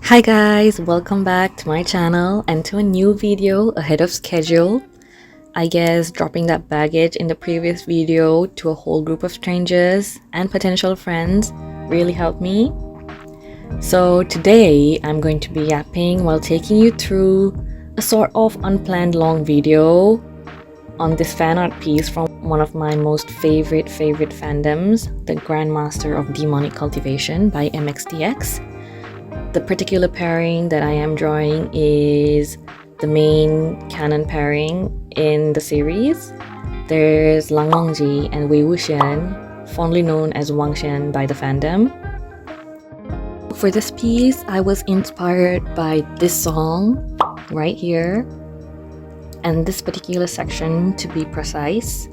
Hi guys, welcome back to my channel and to a new video ahead of schedule. I guess dropping that baggage in the previous video to a whole group of strangers and potential friends really helped me. So today I'm going to be yapping while taking you through a sort of unplanned long video on this fan art piece from one of my most favorite fandoms, the Grandmaster of Demonic Cultivation by MDZS. The particular pairing that I am drawing is the main canon pairing in the series. There's Lang Wangji and Wei Wuxian, fondly known as Wang Xian by the fandom. For this piece, I was inspired by this song right here, and this particular section to be precise.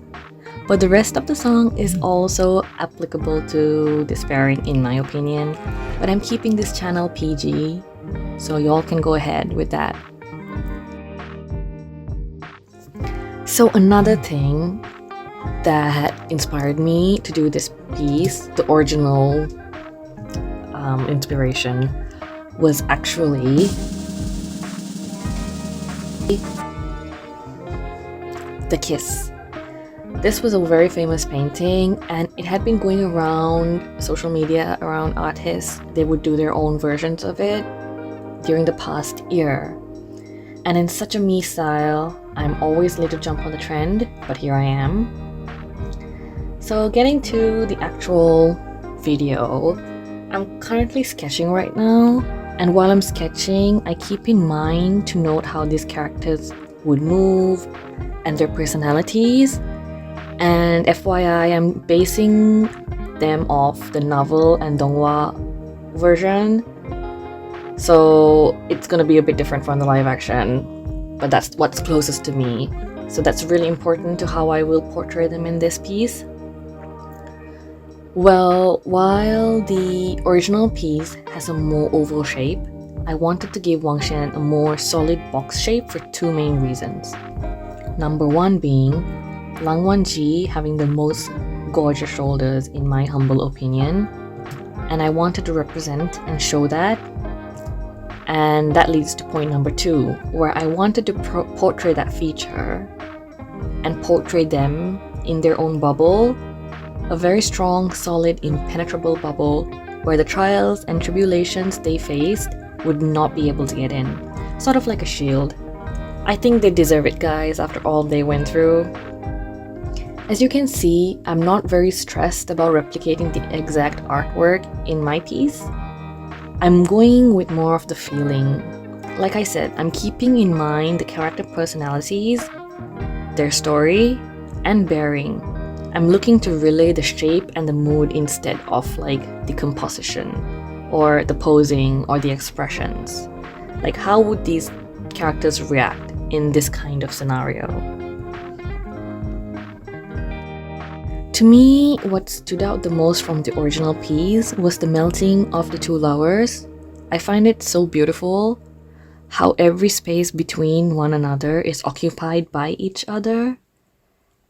But the rest of the song is also applicable to this pairing in my opinion. But I'm keeping this channel PG, so y'all can go ahead with that. So another thing that inspired me to do this piece, the original inspiration, was actually the kiss. This was a very famous painting and it had been going around social media, around artists. They would do their own versions of it during the past year. And in such a me style, I'm always late to jump on the trend, but here I am. So getting to the actual video, I'm currently sketching right now. And while I'm sketching, I keep in mind to note how these characters would move and their personalities. And FYI, I'm basing them off the novel and donghua version, so it's gonna be a bit different from the live action, but that's what's closest to me. So that's really important to how I will portray them in this piece. Well, while the original piece has a more oval shape, I wanted to give Wang Xian a more solid box shape for two main reasons. Number one being Lang Wangji having the most gorgeous shoulders in my humble opinion, and I wanted to represent and show that. And that leads to point number two, where I wanted to portray that feature and portray them in their own bubble, a very strong, solid, impenetrable bubble where the trials and tribulations they faced would not be able to get in, sort of like a shield. I think they deserve it, guys, after all they went through. As you can see, I'm not very stressed about replicating the exact artwork in my piece. I'm going with more of the feeling. Like I said, I'm keeping in mind the character personalities, their story, and bearing. I'm looking to relay the shape and the mood instead of like the composition, or the posing, or the expressions. Like, how would these characters react in this kind of scenario? To me, what stood out the most from the original piece was the melting of the two lovers. I find it so beautiful how every space between one another is occupied by each other.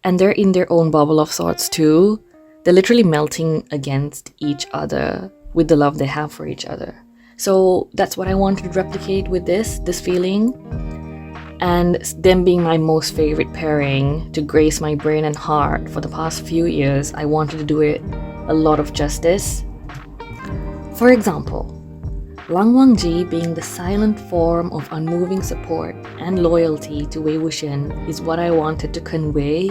And they're in their own bubble of sorts too. They're literally melting against each other with the love they have for each other. So that's what I wanted to replicate with this feeling. And them being my most favorite pairing to grace my brain and heart for the past few years, I wanted to do it a lot of justice. For example, Lang Wangji being the silent form of unmoving support and loyalty to Wei Wuxian is what I wanted to convey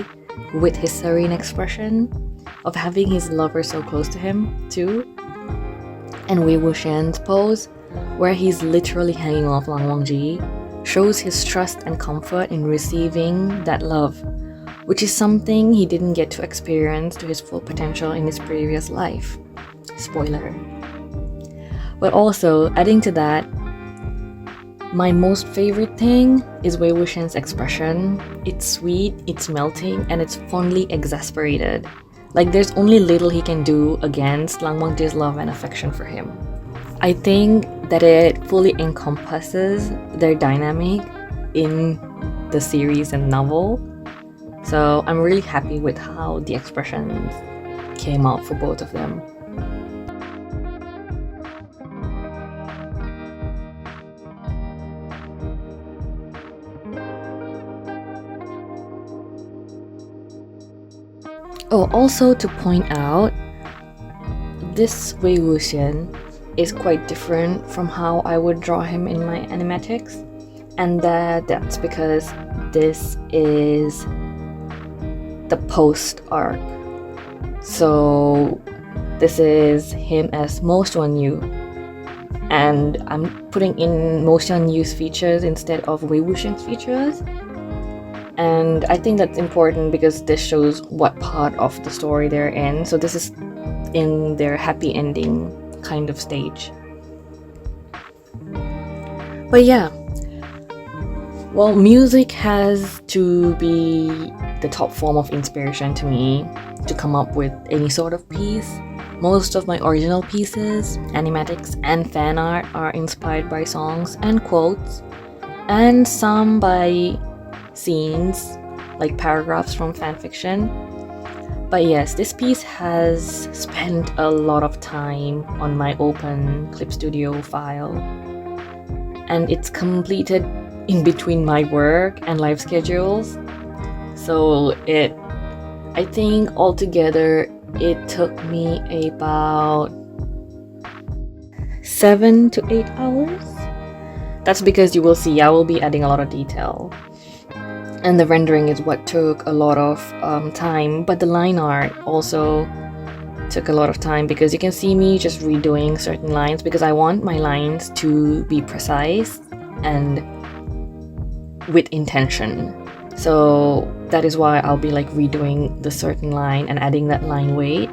with his serene expression of having his lover so close to him too. And Wei Wuxian's pose, where he's literally hanging off Lang Wangji, shows his trust and comfort in receiving that love, which is something he didn't get to experience to his full potential in his previous life. Spoiler. But also, adding to that, my most favorite thing is Wei Wuxian's expression. It's sweet, it's melting, and it's fondly exasperated. Like there's only little he can do against Lang Wangji's love and affection for him. I think that it fully encompasses their dynamic in the series and novel. So I'm really happy with how the expressions came out for both of them. Oh, also to point out, this Wei Wuxian is quite different from how I would draw him in my animatics, and that's because this is the post arc. So this is him as Motion Yu, and I'm putting in Motion Yu's features instead of Wei Wuxian's features. And I think that's important because this shows what part of the story they're in. So this is in their happy ending kind of stage. But yeah, well, music has to be the top form of inspiration to me to come up with any sort of piece. Most of my original pieces, animatics, and fan art are inspired by songs and quotes, and some by scenes, like paragraphs from fanfiction. But yes, this piece has spent a lot of time on my open Clip Studio file, and it's completed in between my work and life schedules. So I think altogether it took me about 7 to 8 hours. That's because you will see I will be adding a lot of detail. And the rendering is what took a lot of time, but the line art also took a lot of time because you can see me just redoing certain lines because I want my lines to be precise and with intention. So that is why I'll be like redoing the certain line and adding that line weight,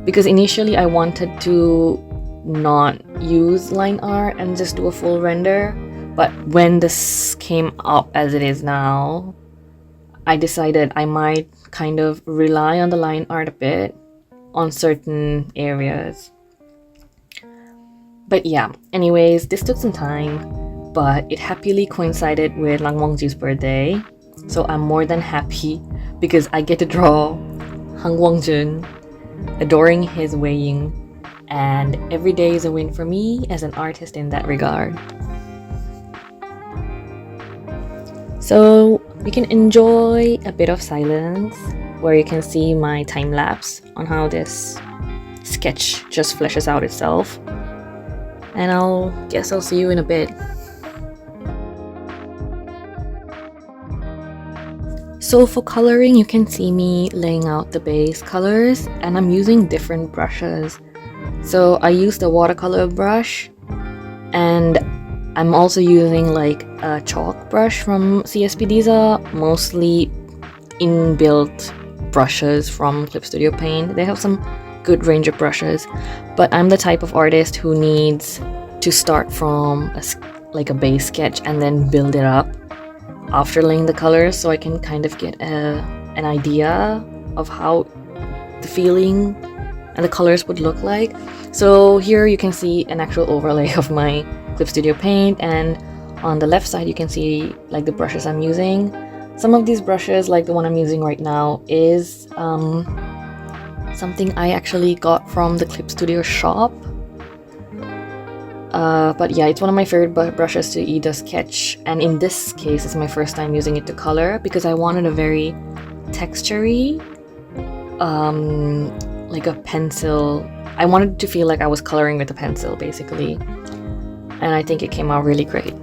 because initially I wanted to not use line art and just do a full render. But when this came up as it is now, I decided I might kind of rely on the line art a bit on certain areas. But yeah, anyways, this took some time, but it happily coincided with Lang Wangju's birthday. So I'm more than happy because I get to draw Hang Wangjun, adoring his Wei Ying, and every day is a win for me as an artist in that regard. So you can enjoy a bit of silence where you can see my time lapse on how this sketch just fleshes out itself. And I'll see you in a bit. So for coloring, you can see me laying out the base colors, and I'm using different brushes. So I used a watercolor brush, and I'm also using like a chalk brush from CSP. These are mostly inbuilt brushes from Clip Studio Paint. They have some good range of brushes, but I'm the type of artist who needs to start from a base sketch and then build it up after laying the colors, so I can kind of get an idea of how the feeling and the colors would look like. So here you can see an actual overlay of my Clip Studio Paint, and on the left side you can see like the brushes I'm using. Some of these brushes, like the one I'm using right now, is something I actually got from the Clip Studio shop. But yeah, it's one of my favorite brushes to either sketch, and in this case it's my first time using it to color because I wanted a very textury, like a pencil. I wanted to feel like I was coloring with a pencil basically, and I think it came out really great.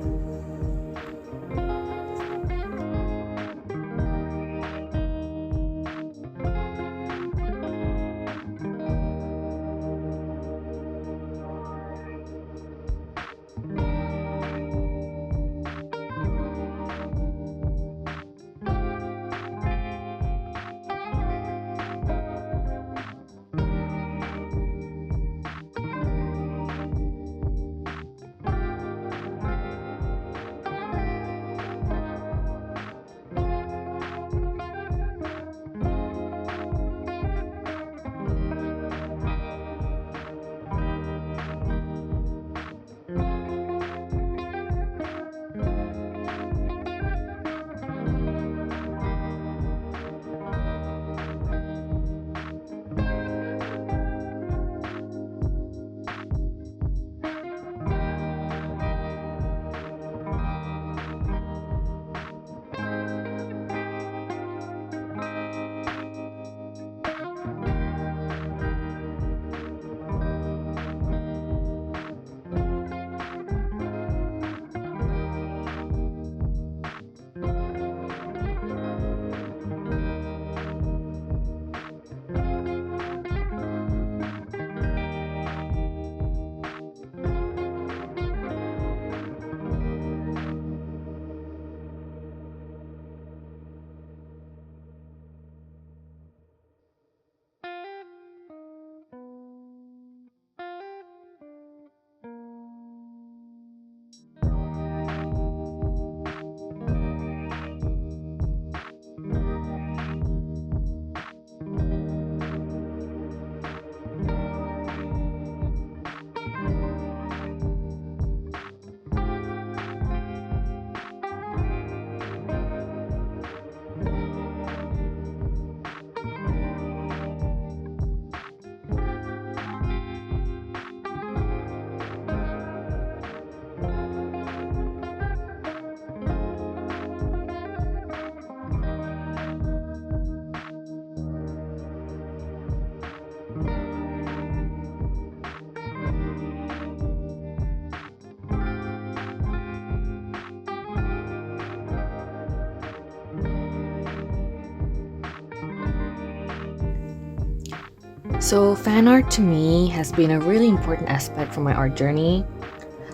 So, fan art to me has been a really important aspect for my art journey.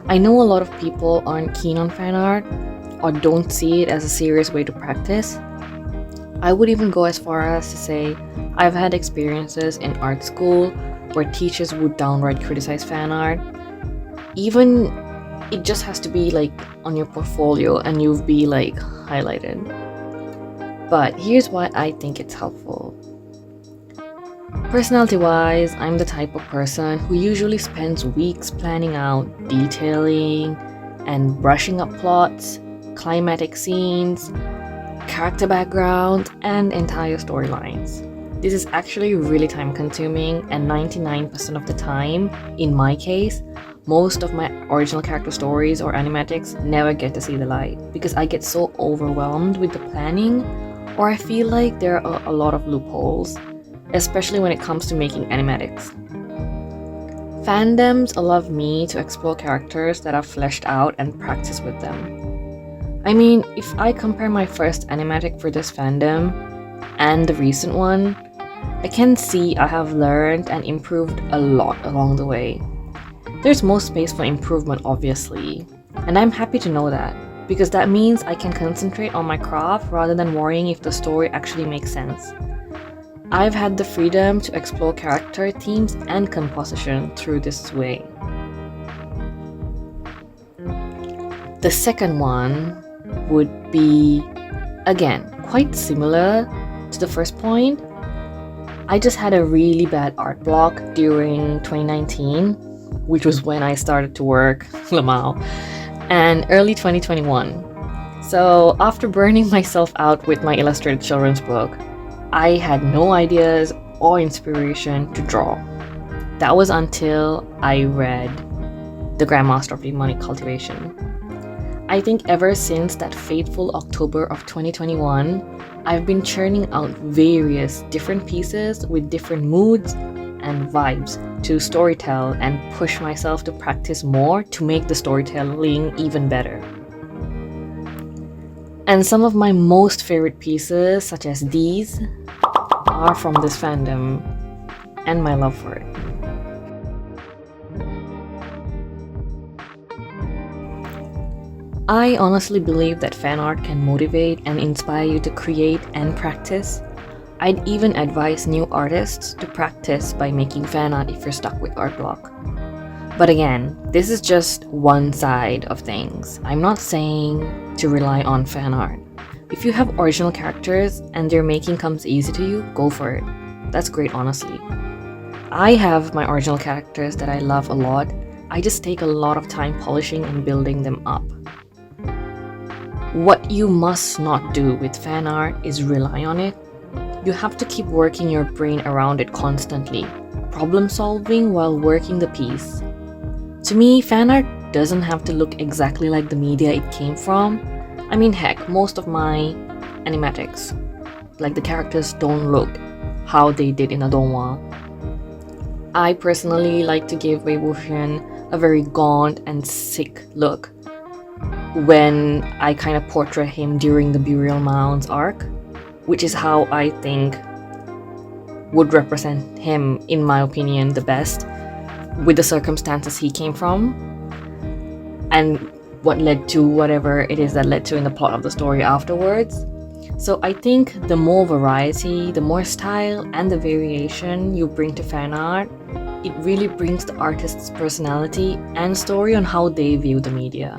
I know a lot of people aren't keen on fan art or don't see it as a serious way to practice. I would even go as far as to say I've had experiences in art school where teachers would downright criticize fan art. Even it just has to be like on your portfolio and you'll be like highlighted. But here's why I think it's helpful. Personality wise, I'm the type of person who usually spends weeks planning out detailing and brushing up plots, climatic scenes, character background, and entire storylines. This is actually really time consuming, and 99% of the time, in my case, most of my original character stories or animatics never get to see the light because I get so overwhelmed with the planning, or I feel like there are a lot of loopholes, especially when it comes to making animatics. Fandoms allow me to explore characters that are fleshed out and practice with them. I mean, if I compare my first animatic for this fandom and the recent one, I can see I have learned and improved a lot along the way. There's more space for improvement, obviously, and I'm happy to know that, because that means I can concentrate on my craft rather than worrying if the story actually makes sense. I've had the freedom to explore character themes and composition through this way. The second one would be, again, quite similar to the first point. I just had a really bad art block during 2019, which was when I started to work, Lamau, and early 2021. So after burning myself out with my illustrated children's book, I had no ideas or inspiration to draw. That was until I read The Grandmaster of Demonic Cultivation. I think ever since that fateful October of 2021, I've been churning out various different pieces with different moods and vibes to storytell and push myself to practice more to make the storytelling even better. And some of my most favorite pieces, such as these, are from this fandom and my love for it. I honestly believe that fan art can motivate and inspire you to create and practice. I'd even advise new artists to practice by making fan art if you're stuck with art block. But again, this is just one side of things. I'm not saying to rely on fan art. If you have original characters and their making comes easy to you, go for it. That's great, honestly. I have my original characters that I love a lot. I just take a lot of time polishing and building them up. What you must not do with fan art is rely on it. You have to keep working your brain around it constantly, problem solving while working the piece. To me, fan art doesn't have to look exactly like the media it came from. I mean, heck, most of my animatics, like the characters, don't look how they did in a donghua. I personally like to give Wei Wuxian a very gaunt and sick look when I kind of portray him during the Burial Mounds arc, which is how I think would represent him, in my opinion, the best, with the circumstances he came from and what led to whatever it is that led to in the plot of the story afterwards. So I think the more variety, the more style, and the variation you bring to fan art, it really brings the artist's personality and story on how they view the media.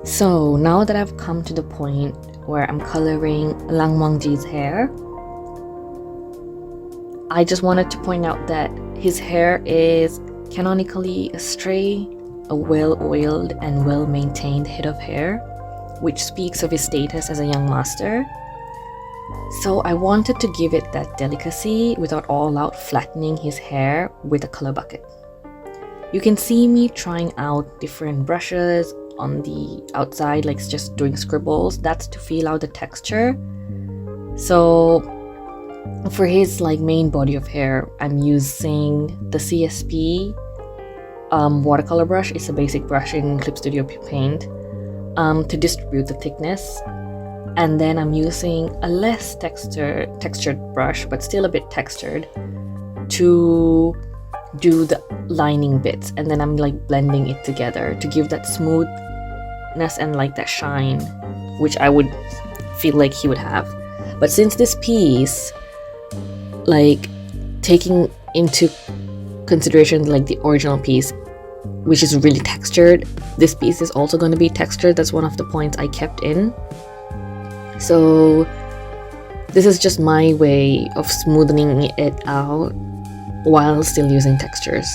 So now that I've come to the point where I'm coloring Lang Wangji's hair, I just wanted to point out that his hair is canonically a stray, a well-oiled and well-maintained head of hair, which speaks of his status as a young master. So I wanted to give it that delicacy without all out flattening his hair with a color bucket. You can see me trying out different brushes on the outside, like just doing scribbles. That's to feel out the texture. So for his main body of hair, I'm using the CSP watercolor brush. It's a basic brush in Clip Studio Paint to distribute the thickness. And then I'm using a less textured brush, but still a bit textured, to do the lining bits. And then I'm blending it together to give that smoothness and that shine, which I would feel like he would have. But since this piece, taking into consideration the original piece, which is really textured, this piece is also going to be textured. That's one of the points I kept in. So this is just my way of smoothing it out while still using textures.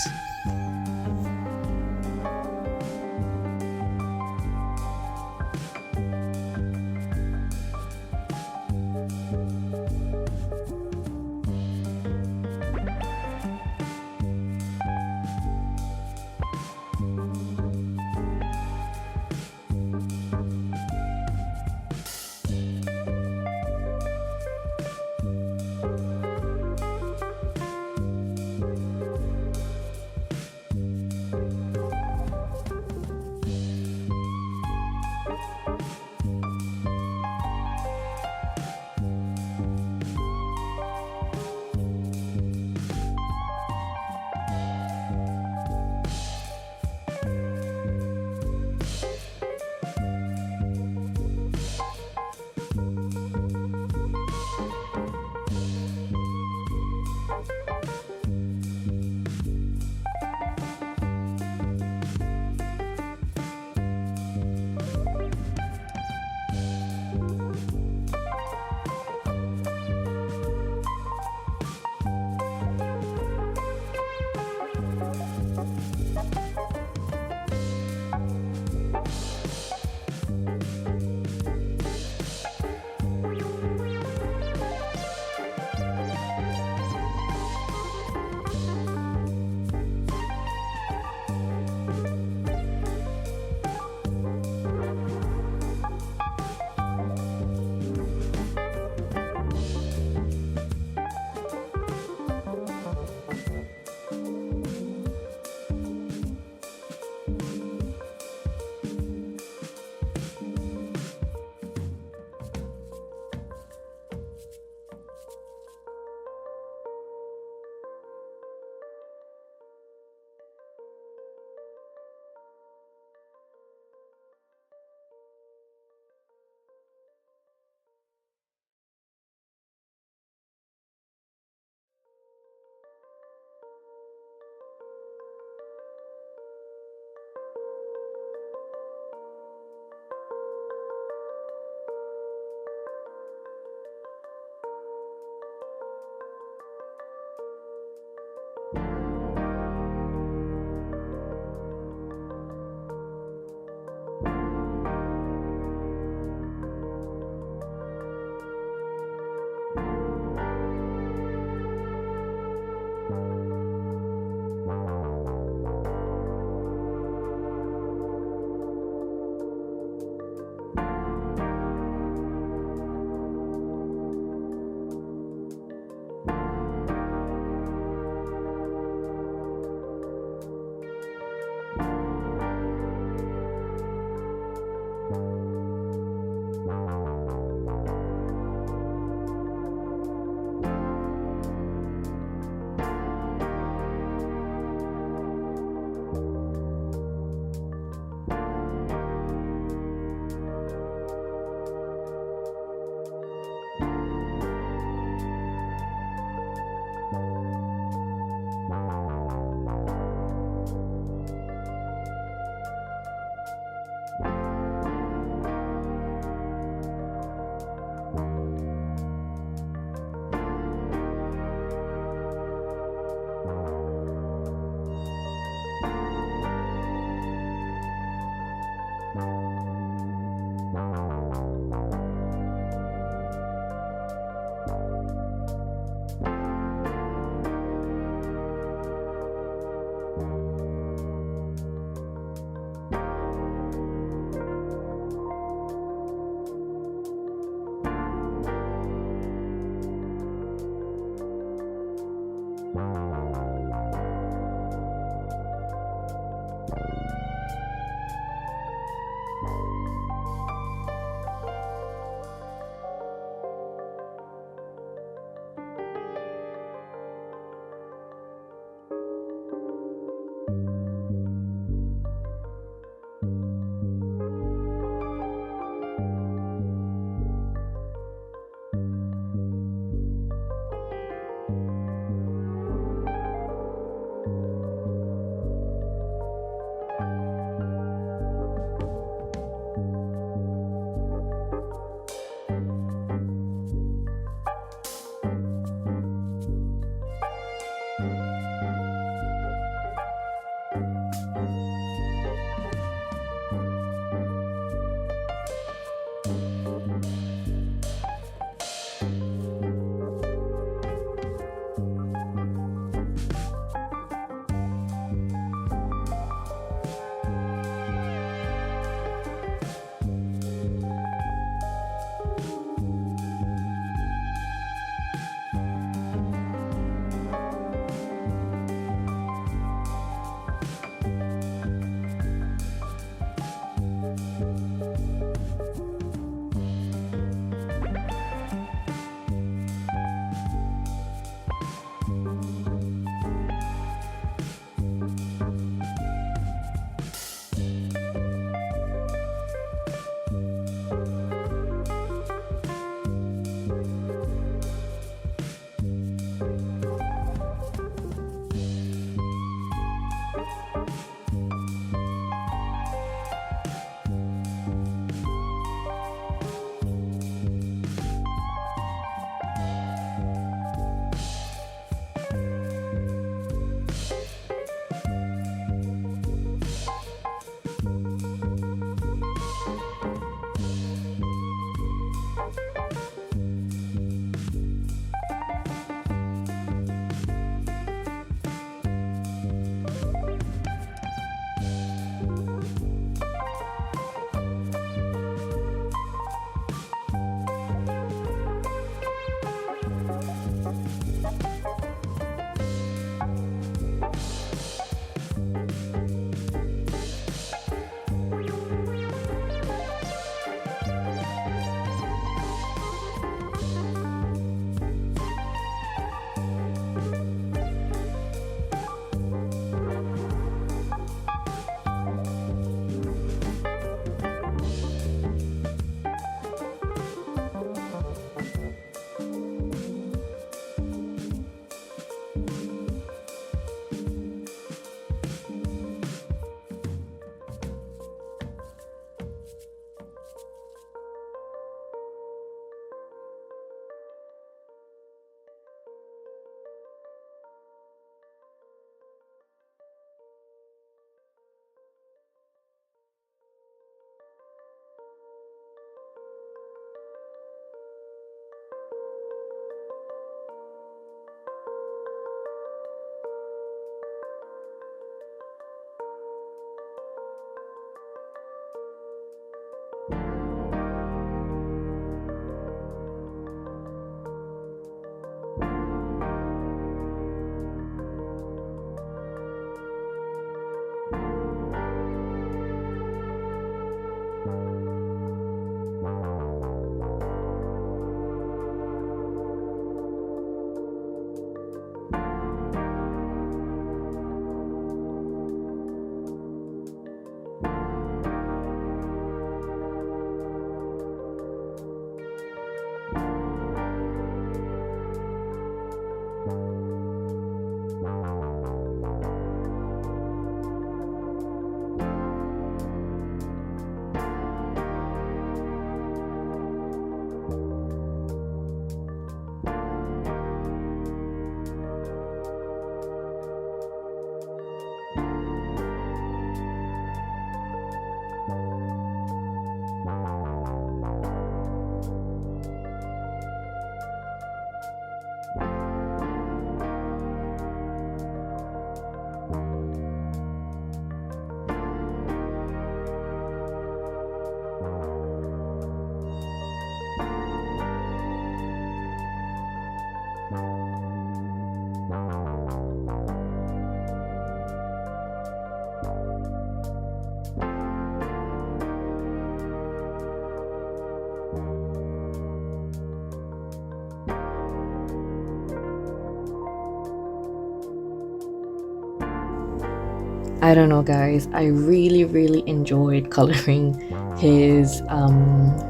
I don't know, guys. I really, really enjoyed coloring his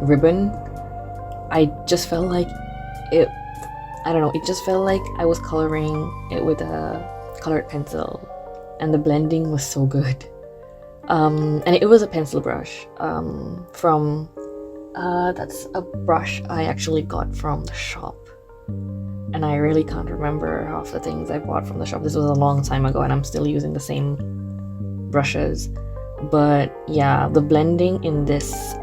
ribbon. I just felt like it, I don't know, it just felt like I was coloring it with a colored pencil, and the blending was so good. And it was a pencil brush from, that's a brush I actually got from the shop. And I really can't remember half the things I bought from the shop. This was a long time ago, and I'm still using the same brushes. But yeah, the blending in this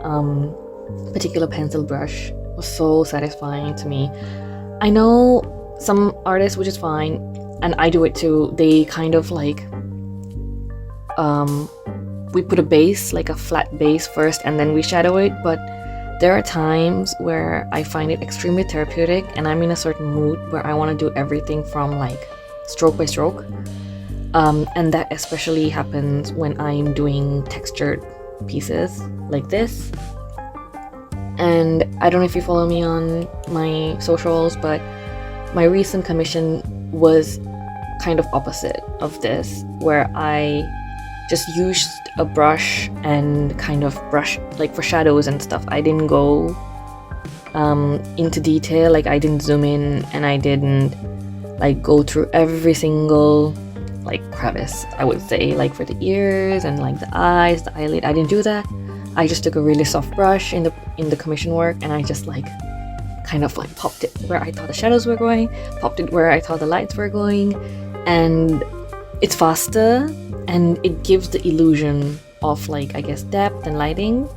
particular pencil brush was so satisfying to me. I know some artists, which is fine, and I do it too, they kind of like we put a base, like a flat base first, and then we shadow it. But there are times where I find it extremely therapeutic, and I'm in a certain mood where I want to do everything from like stroke by stroke. And that especially happens when I'm doing textured pieces like this. And I don't know if you follow me on my socials, but my recent commission was kind of opposite of this, where I just used a brush and kind of brushed like for shadows and stuff. I didn't go into detail, like I didn't zoom in, and I didn't like go through every single like crevice, I would say, like for the ears and like the eyes, the eyelid. I didn't do that. I just took a really soft brush in the commission work, and I just like kind of like popped it where I thought the shadows were going, popped it where I thought the lights were going, and it's faster and it gives the illusion of like, I guess, depth and lighting.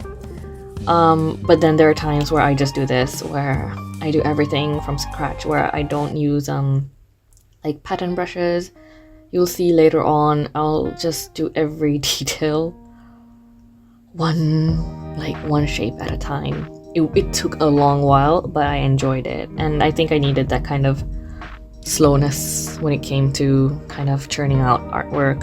But then there are times where I just do this, where I do everything from scratch, where I don't use like pattern brushes. You'll see later on, I'll just do every detail one shape at a time. It took a long while, but I enjoyed it, and I think I needed that kind of slowness when it came to kind of churning out artwork.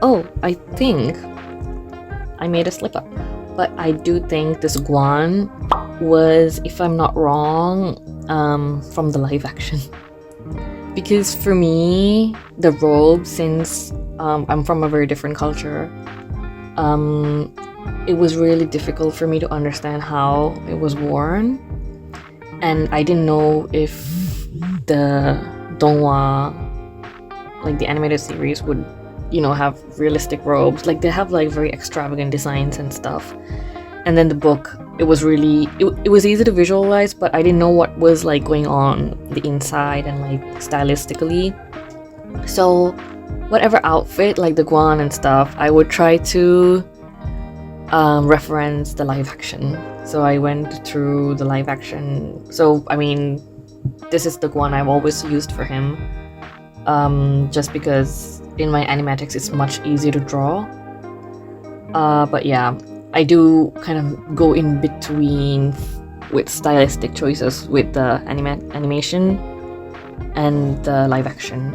Oh, I think I made a slip up, but I do think this guan was, if I'm not wrong, from the live action. Because for me, the robe, since I'm from a very different culture, it was really difficult for me to understand how it was worn, and I didn't know if the donghua, like the animated series, would have realistic robes. Like they have like very extravagant designs and stuff. And then the book, it was really it was easy to visualize, but I didn't know what was like going on the inside and like stylistically. So whatever outfit, like the guan and stuff, I would try to reference the live action. So I went through the live action. So I mean, this is the guan I've always used for him, just because in my animatics it's much easier to draw. But yeah, I do kind of go in between with stylistic choices with the animation and the live action.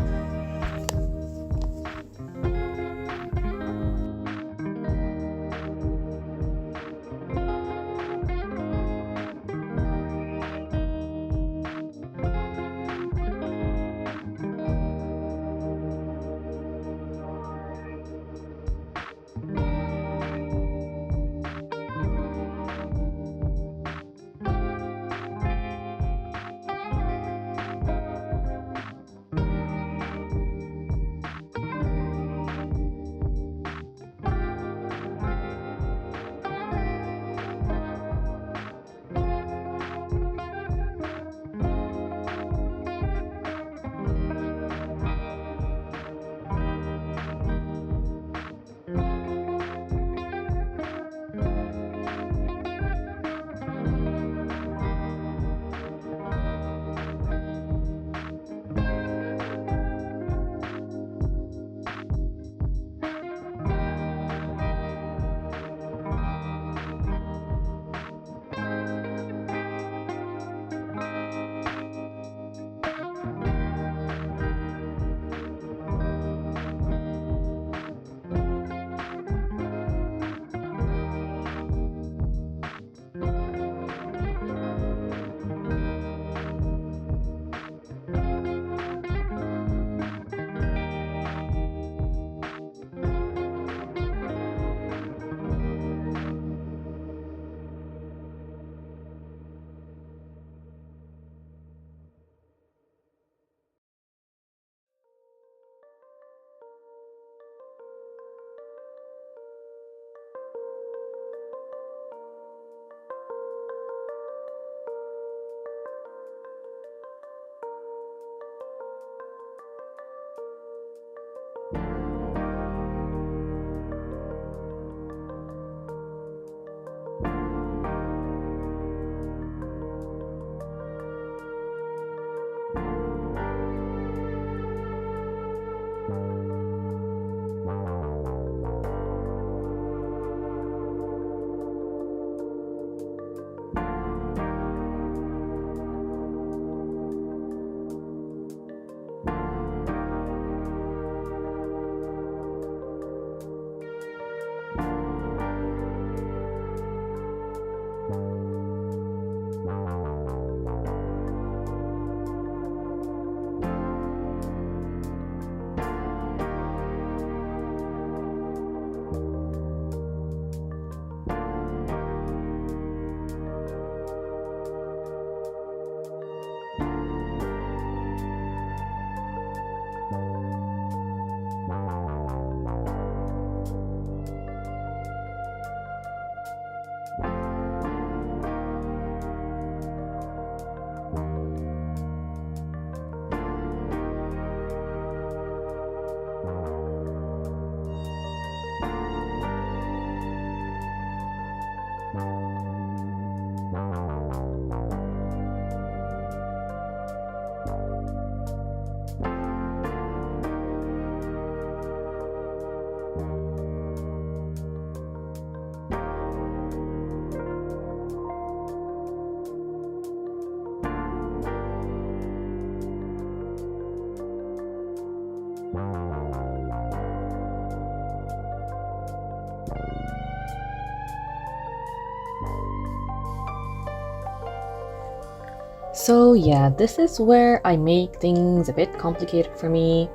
So yeah, this is where I make things a bit complicated for me.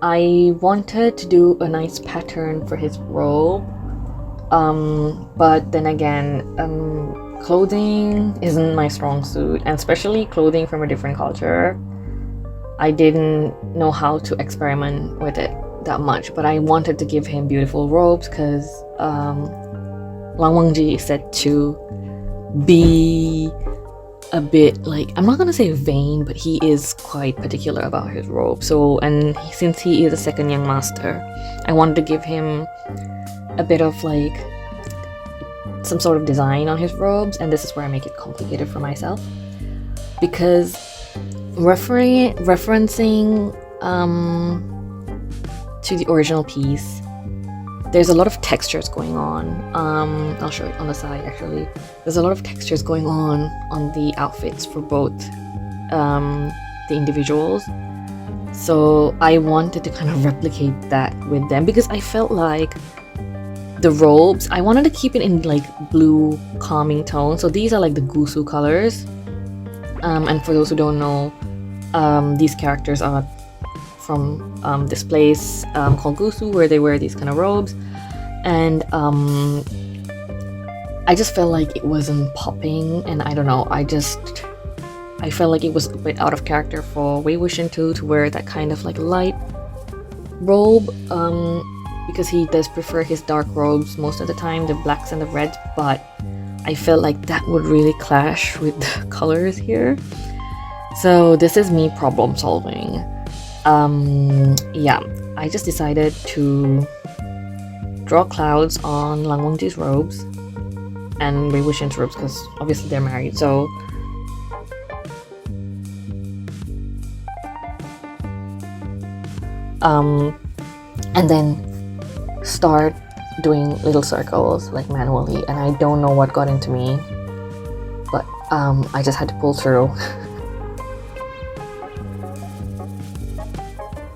I wanted to do a nice pattern for his robe, but then again, clothing isn't my strong suit, and especially clothing from a different culture. I didn't know how to experiment with it that much, but I wanted to give him beautiful robes because Lang Wangji is said to be a bit like, I'm not gonna say vain, but he is quite particular about his robe. So, and since he is a second young master, I wanted to give him a bit of like some sort of design on his robes, and this is where I make it complicated for myself, because referencing to the original piece, there's a lot of textures going on. I'll show it on the side actually. There's a lot of textures going on the outfits for both the individuals. So I wanted to kind of replicate that with them, because I felt like the robes, I wanted to keep it in like blue calming tone. So these are like the Gusu colors. And for those who don't know, these characters are from this place called Gusu, where they wear these kind of robes, and I just felt like it wasn't popping, and I don't know, I felt like it was a bit out of character for Wei Wuxian too to wear that kind of like light robe, because he does prefer his dark robes most of the time, the blacks and the reds, but I felt like that would really clash with the colors here. So this is me problem solving. Yeah, I just decided to draw clouds on Lang Wangji's robes and Wei Wuxian's robes, because obviously they're married. So and then start doing little circles like manually, and I don't know what got into me, but I just had to pull through.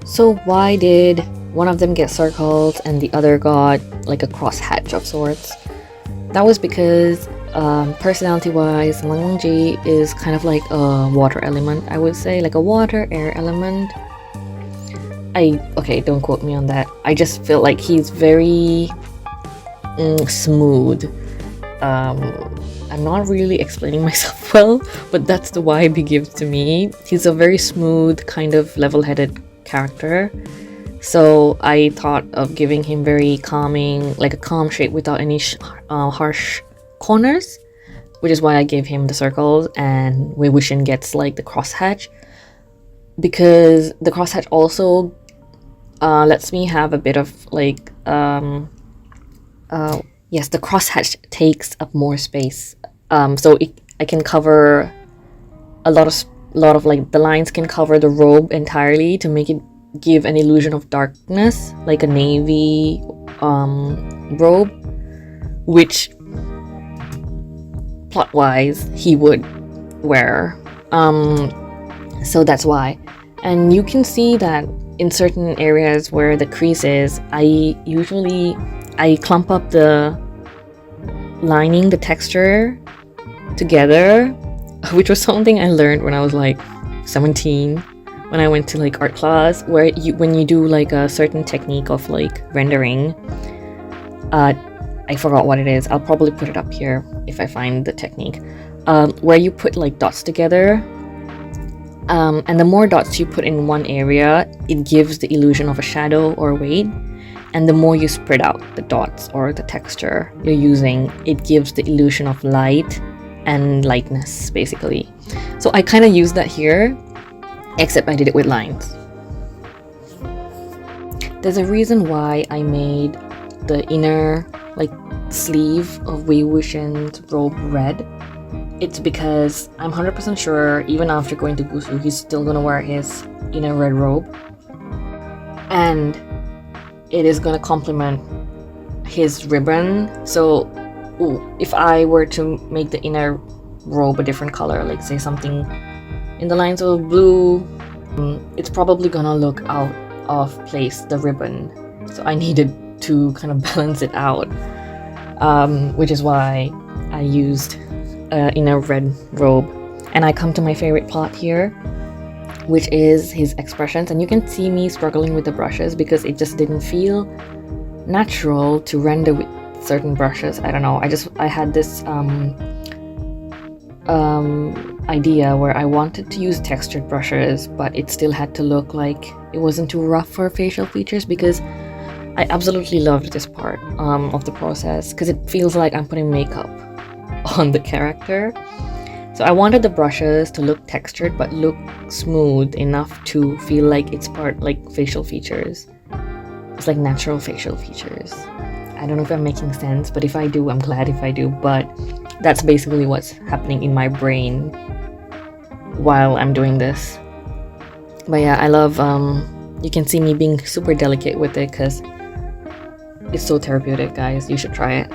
So why did one of them get circled and the other got like a crosshatch of sorts? That was because personality-wise, Lang Wangji is kind of like a water element, I would say, like a water air element. Okay, don't quote me on that. I just feel like he's very smooth. I'm not really explaining myself well, but that's the vibe he gives to me. He's a very smooth, kind of level-headed character. So I thought of giving him very calming, like a calm shape without any harsh corners, which is why I gave him the circles, and Wei Wuxian gets like the crosshatch, because the crosshatch also lets me have a bit of like yes, the crosshatch takes up more space, so I can cover a lot of like the lines can cover the robe entirely to make it give an illusion of darkness, like a navy robe, which plot wise he would wear, so that's why. And you can see that in certain areas where the crease is, I clump up the lining, the texture together, which was something I learned when I was like 17, when I went to like art class, where when you do like a certain technique of like rendering, I forgot what it is, I'll probably put it up here if I find the technique, where you put like dots together, and the more dots you put in one area, it gives the illusion of a shadow or weight, and the more you spread out the dots or the texture you're using, it gives the illusion of light and lightness, basically. So I kind of used that here, except I did it with lines. There's a reason why I made the inner like sleeve of Wei Wuxian's robe red. It's because I'm 100% sure even after going to Gusu, he's still gonna wear his inner red robe, and it is gonna complement his ribbon. So if I were to make the inner robe a different color, like say something in the lines of blue, it's probably gonna look out of place, the ribbon. So I needed to kind of balance it out, which is why I used in a red robe. And I come to my favorite part here, which is his expressions. And you can see me struggling with the brushes because it just didn't feel natural to render with certain brushes. I don't know, I had this idea where I wanted to use textured brushes, but it still had to look like it wasn't too rough for facial features, because I absolutely loved this part of the process, because it feels like I'm putting makeup on the character. So I wanted the brushes to look textured but look smooth enough to feel like it's part like facial features. It's like natural facial features. I don't know if I'm making sense, but if I do, I'm glad if I do. But that's basically what's happening in my brain while I'm doing this. But yeah, I love, you can see me being super delicate with it because it's so therapeutic, guys. You should try it.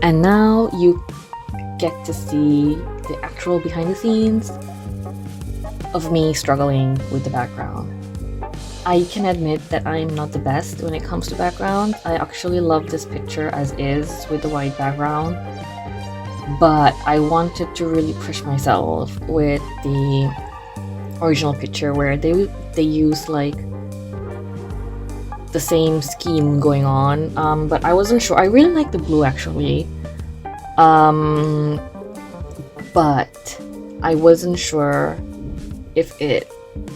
And now you get to see the actual behind the scenes of me struggling with the background. I can admit that I'm not the best when it comes to background. I actually love this picture as is with the white background, but I wanted to really push myself with the original picture where they use like the same scheme going on, but I wasn't sure. I really like the blue actually, but I wasn't sure if it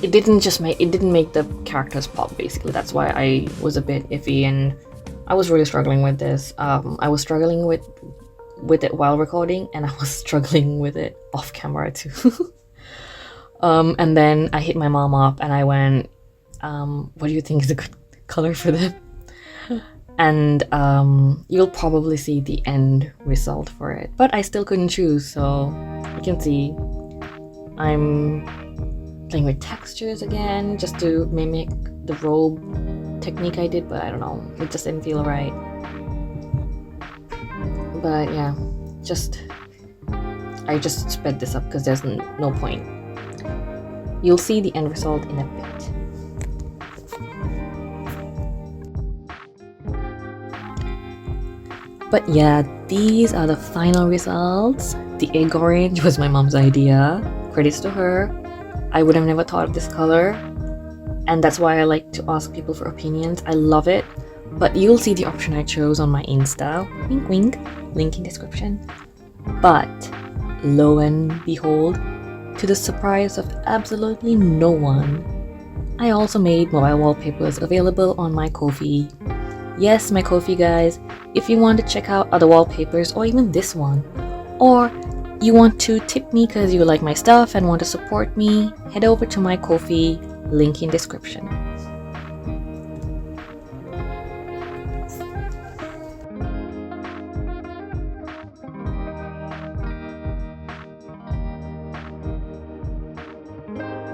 didn't make the characters pop. Basically, that's why I was a bit iffy, and I was really struggling with this. I was struggling with it while recording, and I was struggling with it off camera too. And then I hit my mom up and I went, what do you think is a good color for them? And you'll probably see the end result for it, but I still couldn't choose. So you can see I'm playing with textures again just to mimic the robe technique I did, but I don't know, it just didn't feel right. But yeah, I just sped this up because there's no point. You'll see the end result in a bit. But yeah, these are the final results. The egg orange was my mom's idea. Credits to her. I would have never thought of this color, and that's why I like to ask people for opinions. I love it, but you'll see the option I chose on my Insta. Wink wink, link in description. But lo and behold, to the surprise of absolutely no one, I also made mobile wallpapers available on my Ko-fi. Yes, my Ko-fi guys, if you want to check out other wallpapers or even this one, or you want to tip me because you like my stuff and want to support me, head over to my Ko-fi, link in description.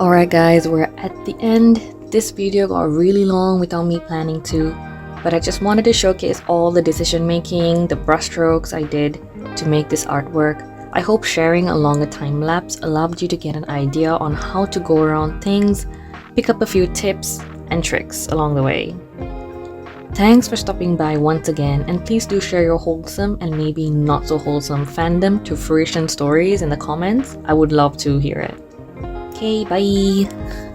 Alright guys, we're at the end. This video got really long without me planning to, but I just wanted to showcase all the decision making, the brushstrokes I did to make this artwork. I hope sharing along a time lapse allowed you to get an idea on how to go around things, pick up a few tips and tricks along the way. Thanks for stopping by once again, and please do share your wholesome and maybe not so wholesome fandom to fruition stories in the comments. I would love to hear it. Okay, bye!